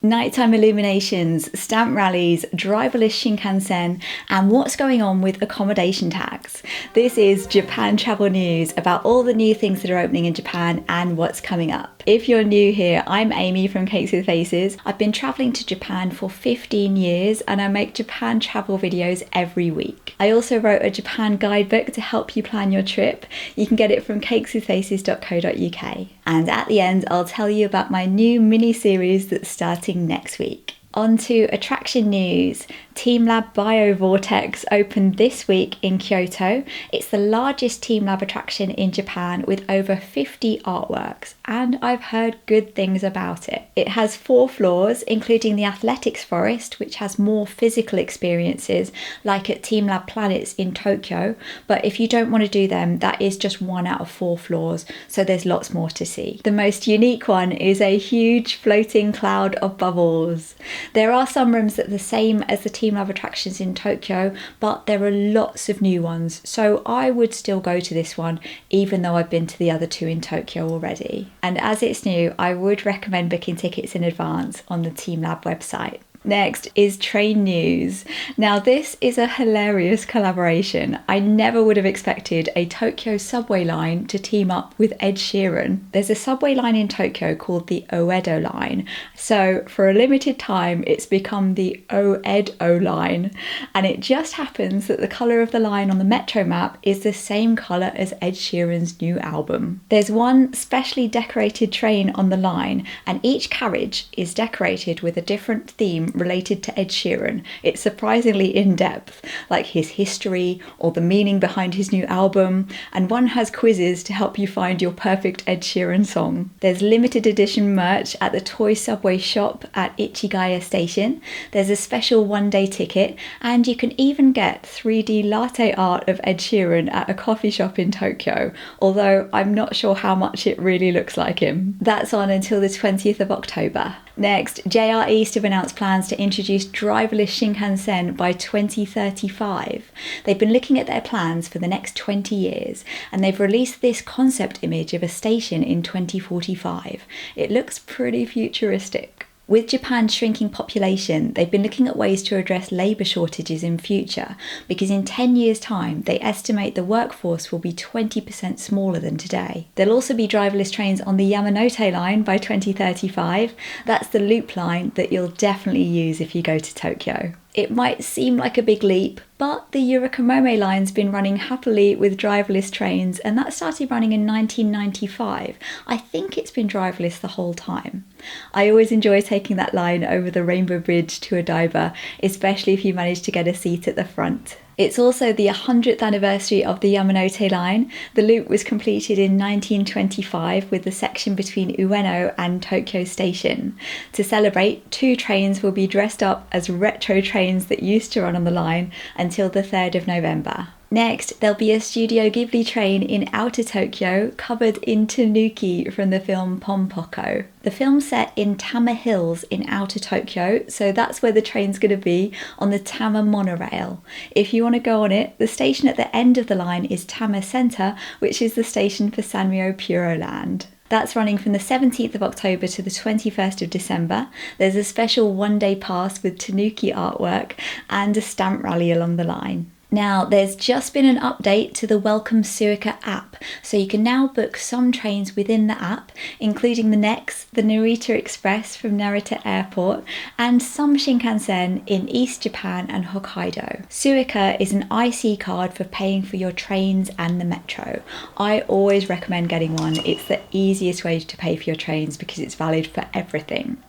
Nighttime illuminations, stamp rallies, driverless shinkansen, and what's going on with accommodation tax. This is Japan travel news about all the new things that are opening in Japan and what's coming up. If you're new here, I'm Amy from Cakes with Faces. I've been traveling to Japan for 15 years and I make Japan travel videos every week. I also wrote a Japan guidebook to help you plan your trip. You can get it from cakeswithfaces.co.uk. And at the end, I'll tell you about my new mini-series that's starting next week. On to attraction news. TeamLab Biovortex opened this week in Kyoto. It's the largest TeamLab attraction in Japan with over 50 artworks, and I've heard good things about it. It has 4 floors, including the athletics forest, which has more physical experiences like at TeamLab Planets in Tokyo, but if you don't want to do them, that is just 1 out of 4 floors, so there's lots more to see. The most unique one is a huge floating cloud of bubbles. There are some rooms that are the same as the TeamLab attractions in Tokyo, but there are lots of new ones, so I would still go to this one, even though I've been to the other 2 in Tokyo already. And as it's new, I would recommend booking tickets in advance on the TeamLab website. Next is train news. Now this is a hilarious collaboration. I never would have expected a Tokyo subway line to team up with Ed Sheeran. There's a subway line in Tokyo called the Oedo Line. So for a limited time it's become the Oedo Line, and it just happens that the colour of the line on the metro map is the same colour as Ed Sheeran's new album. There's one specially decorated train on the line and each carriage is decorated with a different theme related to Ed Sheeran. It's surprisingly in-depth, like his history or the meaning behind his new album, and one has quizzes to help you find your perfect Ed Sheeran song. There's limited edition merch at the Toy Subway shop at Ichigaya Station. There's a special 1-day ticket, and you can even get 3D latte art of Ed Sheeran at a coffee shop in Tokyo, although I'm not sure how much it really looks like him. That's on until the 20th of October. Next, JR East have announced plans to introduce driverless shinkansen by 2035. They've been looking at their plans for the next 20 years, and they've released this concept image of a station in 2045. It looks pretty futuristic. With Japan's shrinking population, they've been looking at ways to address labour shortages in future, because in 10 years' time, they estimate the workforce will be 20% smaller than today. There'll also be driverless trains on the Yamanote Line by 2035. That's the loop line that you'll definitely use if you go to Tokyo. It might seem like a big leap, but the Yurikamome line's been running happily with driverless trains, and that started running in 1995. I think it's been driverless the whole time. I always enjoy taking that line over the Rainbow Bridge to Odaiba, especially if you manage to get a seat at the front. It's also the 100th anniversary of the Yamanote Line. The loop was completed in 1925 with the section between Ueno and Tokyo Station. To celebrate, 2 trains will be dressed up as retro trains that used to run on the line until the 3rd of November. Next, there'll be a Studio Ghibli train in outer Tokyo covered in tanuki from the film Pompoko. The film's set in Tama Hills in outer Tokyo, so that's where the train's going to be, on the Tama monorail. If you want to go on it, the station at the end of the line is Tama Center, which is the station for Sanrio Puroland. That's running from the 17th of October to the 21st of December. There's a special 1-day pass with tanuki artwork and a stamp rally along the line. Now, there's just been an update to the Welcome Suica app, so you can now book some trains within the app, including the next, the Narita Express from Narita Airport, and some shinkansen in East Japan and Hokkaido. Suica is an IC card for paying for your trains and the metro. I always recommend getting one. It's the easiest way to pay for your trains because it's valid for everything.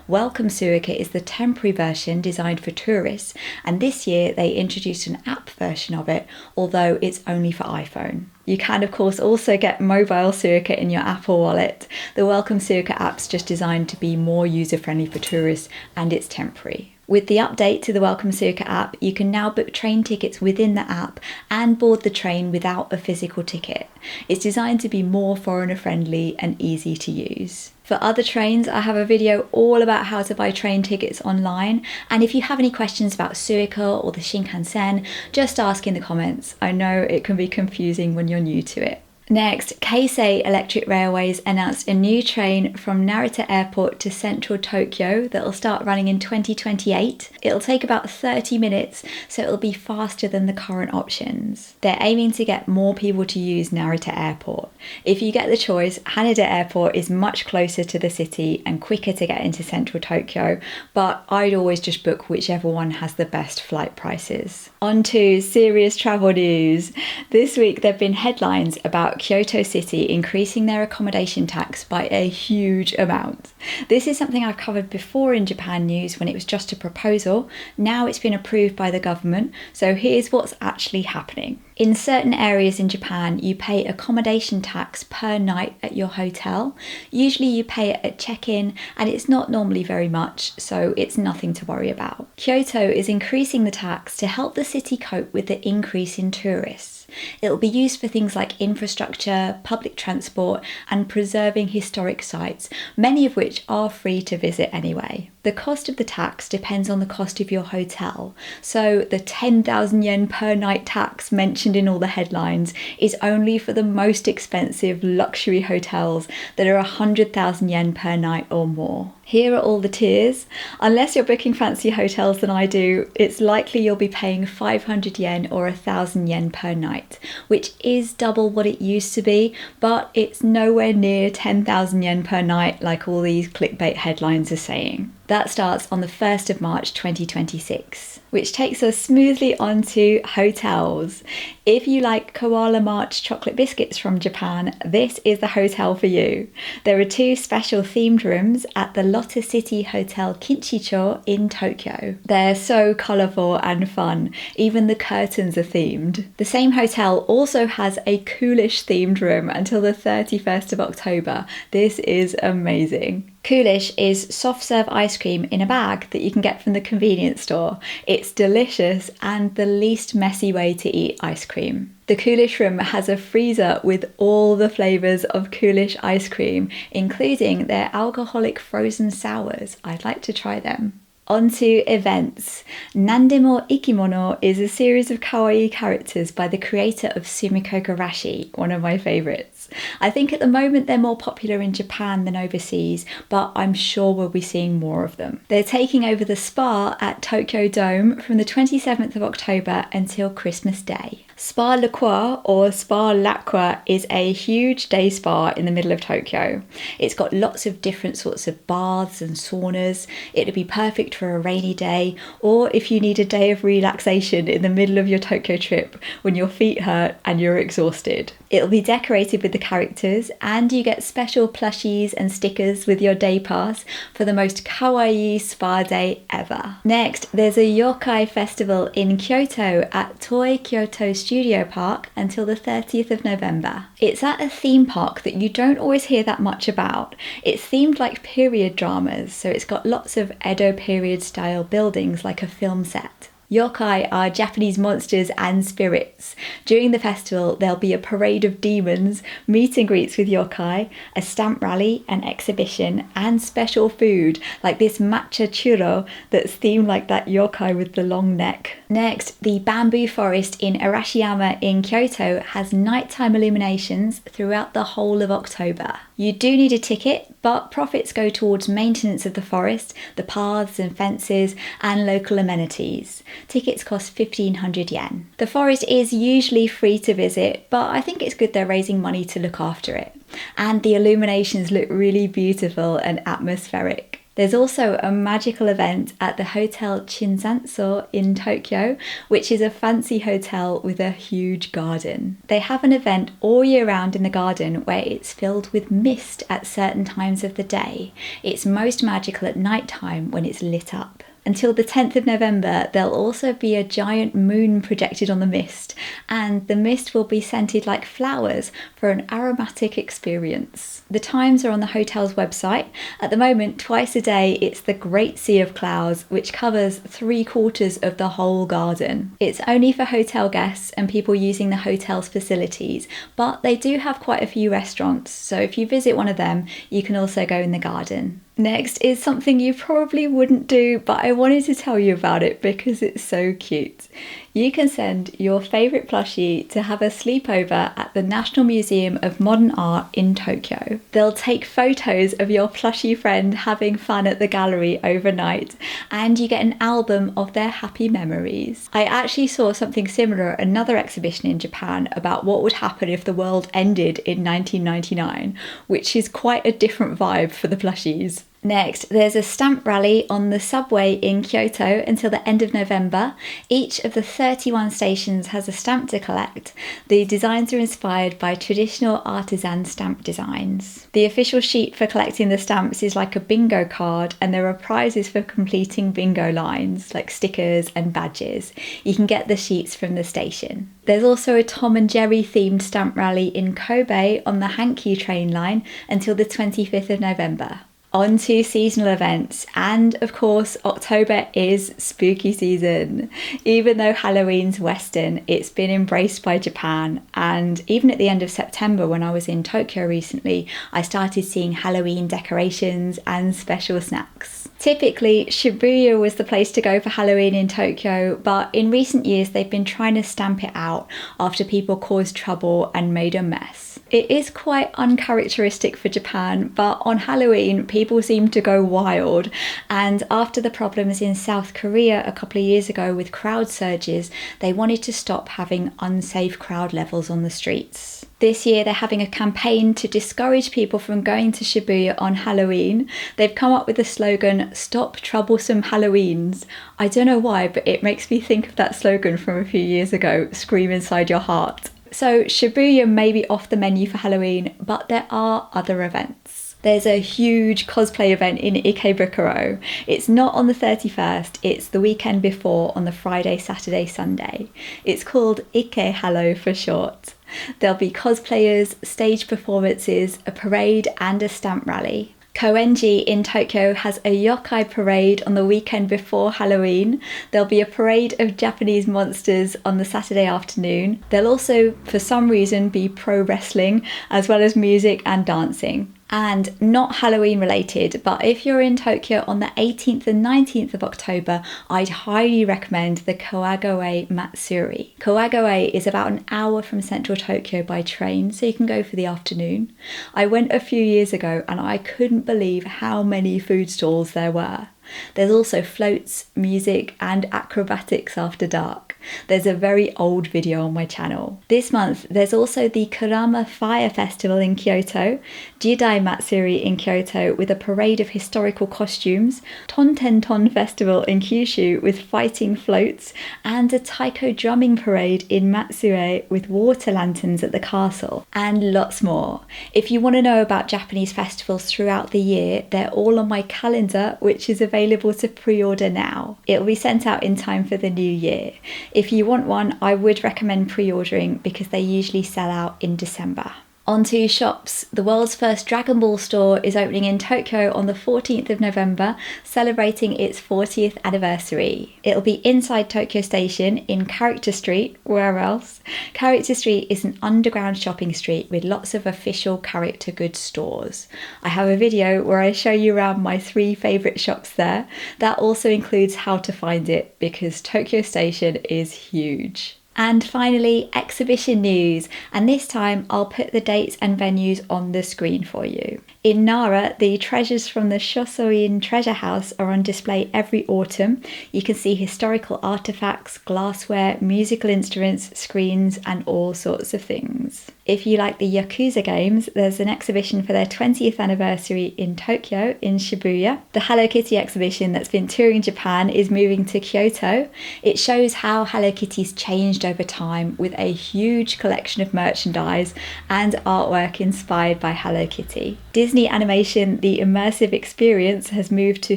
Welcome Suica is the temporary version designed for tourists, and this year they introduced an app version of it, although it's only for iPhone. You can of course also get mobile Suica in your Apple Wallet. The Welcome Suica app's just designed to be more user-friendly for tourists, and it's temporary. With the update to the Welcome Suica app, you can now book train tickets within the app and board the train without a physical ticket. It's designed to be more foreigner-friendly and easy to use. For other trains, I have a video all about how to buy train tickets online, and if you have any questions about Suica or the Shinkansen, just ask in the comments. I know it can be confusing when you're new to it. Next, Keisei Electric Railways announced a new train from Narita Airport to central Tokyo that will start running in 2028. It'll take about 30 minutes, so it'll be faster than the current options. They're aiming to get more people to use Narita Airport. If you get the choice, Haneda Airport is much closer to the city and quicker to get into central Tokyo, but I'd always just book whichever one has the best flight prices. On to serious travel news. This week there have been headlines about Kyoto City increasing their accommodation tax by a huge amount. This is something I've covered before in Japan News when it was just a proposal. Now it's been approved by the government, so here's what's actually happening. In certain areas in Japan, you pay accommodation tax per night at your hotel. Usually you pay it at check-in, and it's not normally very much, so it's nothing to worry about. Kyoto is increasing the tax to help the city cope with the increase in tourists. It'll be used for things like infrastructure, public transport, and preserving historic sites, many of which are free to visit anyway. The cost of the tax depends on the cost of your hotel, so the 10,000 yen per night tax mentioned in all the headlines is only for the most expensive luxury hotels that are 100,000 yen per night or more. Here are all the tiers. Unless you're booking fancy hotels than I do, it's likely you'll be paying 500 yen or 1,000 yen per night, which is double what it used to be, but it's nowhere near 10,000 yen per night like all these clickbait headlines are saying. That starts on the 1st of March 2026, which takes us smoothly onto hotels. If you like Koala March chocolate biscuits from Japan, this is the hotel for you. There are 2 special themed rooms at the Lotte City Hotel Kinchicho in Tokyo. They're so colourful and fun, even the curtains are themed. The same hotel also has a Coolish themed room until the 31st of October. This is amazing. Coolish is soft serve ice cream in a bag that you can get from the convenience store. It's delicious and the least messy way to eat ice cream. The Coolish room has a freezer with all the flavours of Coolish ice cream, including their alcoholic frozen sours. I'd like to try them. On to events. Nandemo Ikimono is a series of kawaii characters by the creator of Sumiko Garashi, one of my favourites. I think at the moment they're more popular in Japan than overseas, but I'm sure we'll be seeing more of them. They're taking over the spa at Tokyo Dome from the 27th of October until Christmas Day. Spa L'Aqua or Spa L'Aqua is a huge day spa in the middle of Tokyo. It's got lots of different sorts of baths and saunas. It'd be perfect for a rainy day, or if you need a day of relaxation in the middle of your Tokyo trip when your feet hurt and you're exhausted. It'll be decorated with the characters, and you get special plushies and stickers with your day pass for the most kawaii spa day ever. Next, there's a Yokai festival in Kyoto at Toy Kyoto Studio Park until the 30th of November. It's at a theme park that you don't always hear that much about. It's themed like period dramas, so it's got lots of Edo period style buildings like a film set. Yokai are Japanese monsters and spirits. During the festival, there'll be a parade of demons, meet and greets with yokai, a stamp rally, an exhibition, and special food, like this matcha churro that's themed like that yokai with the long neck. Next, the bamboo forest in Arashiyama in Kyoto has nighttime illuminations throughout the whole of October. You do need a ticket, but profits go towards maintenance of the forest, the paths and fences, and local amenities. Tickets cost 1,500 yen. The forest is usually free to visit, but I think it's good they're raising money to look after it. And the illuminations look really beautiful and atmospheric. There's also a magical event at the Hotel Shinkansen in Tokyo, which is a fancy hotel with a huge garden. They have an event all year round in the garden where it's filled with mist at certain times of the day. It's most magical at night time when it's lit up. Until the 10th of November, there'll also be a giant moon projected on the mist, and the mist will be scented like flowers for an aromatic experience. The times are on the hotel's website. At the moment, twice a day, it's the Great Sea of Clouds, which covers 3/4 of the whole garden. It's only for hotel guests and people using the hotel's facilities, but they do have quite a few restaurants, so if you visit one of them, you can also go in the garden. Next is something you probably wouldn't do, but I wanted to tell you about it because it's so cute. You can send your favourite plushie to have a sleepover at the National Museum of Modern Art in Tokyo. They'll take photos of your plushie friend having fun at the gallery overnight, and you get an album of their happy memories. I actually saw something similar at another exhibition in Japan about what would happen if the world ended in 1999, which is quite a different vibe for the plushies. Next, there's a stamp rally on the subway in Kyoto until the end of November. Each of the 31 stations has a stamp to collect. The designs are inspired by traditional artisan stamp designs. The official sheet for collecting the stamps is like a bingo card, and there are prizes for completing bingo lines, like stickers and badges. You can get the sheets from the station. There's also a Tom and Jerry themed stamp rally in Kobe on the Hankyu train line until the 25th of November. On to seasonal events, and of course October is spooky season. Even though Halloween's Western, it's been embraced by Japan, and even at the end of September when I was in Tokyo recently, I started seeing Halloween decorations and special snacks. Typically, Shibuya was the place to go for Halloween in Tokyo, but in recent years they've been trying to stamp it out after people caused trouble and made a mess. It is quite uncharacteristic for Japan, but on Halloween people seem to go wild, and after the problems in South Korea a couple of years ago with crowd surges, they wanted to stop having unsafe crowd levels on the streets. This year they're having a campaign to discourage people from going to Shibuya on Halloween. They've come up with the slogan, "Stop Troublesome Halloweens." I don't know why, but it makes me think of that slogan from a few years ago, "Scream inside your heart." So Shibuya may be off the menu for Halloween, but there are other events. There's a huge cosplay event in Ikebukuro. It's not on the 31st, it's the weekend before on the Friday, Saturday, Sunday. It's called Ike Hallow for short. There'll be cosplayers, stage performances, a parade and a stamp rally. Koenji in Tokyo has a yokai parade on the weekend before Halloween. There'll be a parade of Japanese monsters on the Saturday afternoon. There'll also, for some reason, be pro wrestling, as well as music and dancing. And not Halloween related, but if you're in Tokyo on the 18th and 19th of October, I'd highly recommend the Kawaii Matsuri. Kawaii is about an hour from central Tokyo by train, so you can go for the afternoon. I went a few years ago and I couldn't believe how many food stalls there were. There's also floats, music and acrobatics after dark. There's a very old video on my channel. This month there's also the Kurama Fire Festival in Kyoto, Jidai Matsuri in Kyoto with a parade of historical costumes, Tontenton Festival in Kyushu with fighting floats, and a taiko drumming parade in Matsue with water lanterns at the castle, and lots more. If you want to know about Japanese festivals throughout the year, they're all on my calendar, which is available to pre-order now. It'll be sent out in time for the new year. If you want one, I would recommend pre-ordering because they usually sell out in December. On to shops. The world's first Dragon Ball store is opening in Tokyo on the 14th of November, celebrating its 40th anniversary. It'll be inside Tokyo Station in Character Street. Where else? Character Street is an underground shopping street with lots of official character goods stores. I have a video where I show you around my 3 favourite shops there. That also includes how to find it because Tokyo Station is huge. And finally, exhibition news, and this time I'll put the dates and venues on the screen for you. In Nara, the treasures from the Shosoin Treasure House are on display every autumn. You can see historical artefacts, glassware, musical instruments, screens and all sorts of things. If you like the Yakuza games, there's an exhibition for their 20th anniversary in Tokyo, in Shibuya. The Hello Kitty exhibition that's been touring Japan is moving to Kyoto. It shows how Hello Kitty's changed over time with a huge collection of merchandise and artwork inspired by Hello Kitty. Disney Animation, the immersive experience, has moved to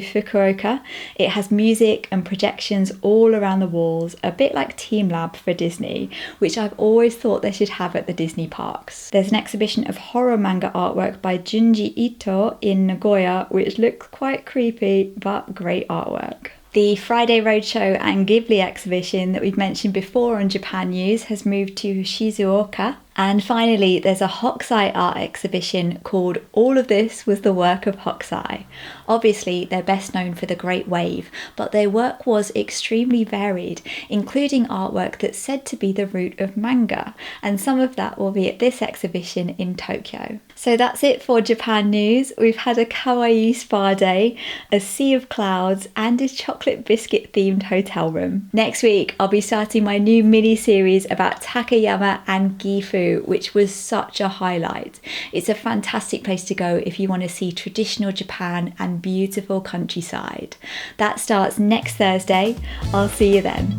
Fukuoka. It has music and projections all around the walls, a bit like TeamLab for Disney, which I've always thought they should have at the Disney parks. There's an exhibition of horror manga artwork by Junji Ito in Nagoya, which looks quite creepy, but great artwork. The Friday Roadshow and Ghibli exhibition that we've mentioned before on Japan News has moved to Shizuoka. And finally, there's a Hokusai art exhibition called All of This Was the Work of Hokusai. Obviously, they're best known for the Great Wave, but their work was extremely varied, including artwork that's said to be the root of manga, and some of that will be at this exhibition in Tokyo. So that's it for Japan news. We've had a Kawaii spa day, a sea of clouds, and a chocolate biscuit themed hotel room. Next week, I'll be starting my new mini-series about Takayama and Gifu, which was such a highlight. It's a fantastic place to go if you want to see traditional Japan and beautiful countryside. That starts next Thursday. I'll see you then.